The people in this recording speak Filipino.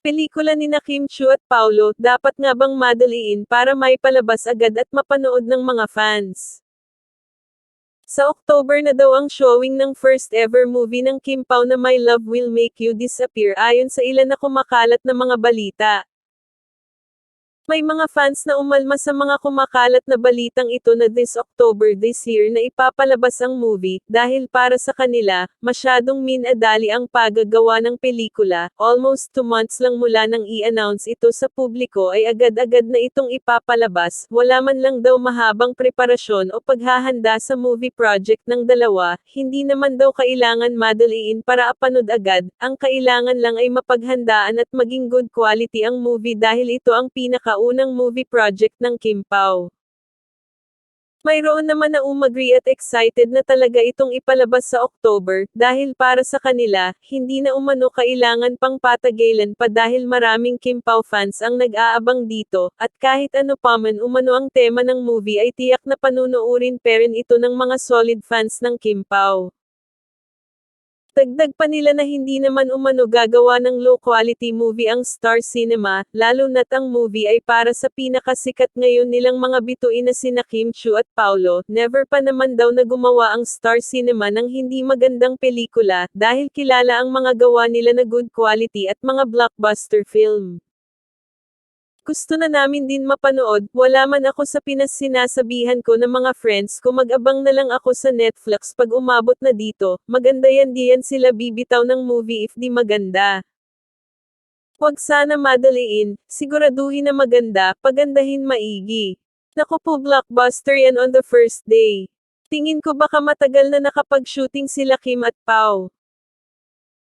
Pelikula nina Kim Chiu at Paulo, dapat nga bang madaliin para maipalabas agad at mapanood ng mga fans? Sa October na daw ang showing ng first ever movie ng Kim Pao na My Love Will Make You Disappear ayon sa ilan na kumakalat na mga balita. May mga fans na umalma sa mga kumakalat na balitang ito na this October this year na ipapalabas ang movie, dahil para sa kanila, masyadong minadali ang paggagawa ng pelikula, almost 2 months lang mula nang i-announce ito sa publiko ay agad-agad na itong ipapalabas, wala man lang daw mahabang preparasyon o paghahanda sa movie project ng dalawa, hindi naman daw kailangan madaliin para apanood agad, ang kailangan lang ay mapaghandaan at maging good quality ang movie dahil ito ang unang movie project ng Kim Pao. Mayroon naman na umagri at excited na talaga itong ipalabas sa October, dahil para sa kanila, hindi na umano kailangan pang patagalan pa dahil maraming Kim Pao fans ang nag-aabang dito, at kahit ano pa man umano ang tema ng movie ay tiyak na panunuorin pa rin ito ng mga solid fans ng Kim Pao. Dagdag pa nila na hindi naman umano gagawa ng low-quality movie ang Star Cinema, lalo na't ang movie ay para sa pinakasikat ngayon nilang mga bituin na sina Kim Chiu at Paulo, never pa naman daw na gumawa ang Star Cinema ng hindi magandang pelikula, dahil kilala ang mga gawa nila na good quality at mga blockbuster film. Gusto na namin din mapanood, wala man ako sa Pinas sinasabihan ko ng mga friends ko mag-abang na lang ako sa Netflix pag umabot na dito, maganda yan diyan sila bibitaw ng movie if di maganda. Huwag sana madaliin, siguraduhin na maganda, pagandahin maigi. Naku po blockbuster yan on the first day. Tingin ko baka matagal na nakapag-shooting sila Kim at Pao.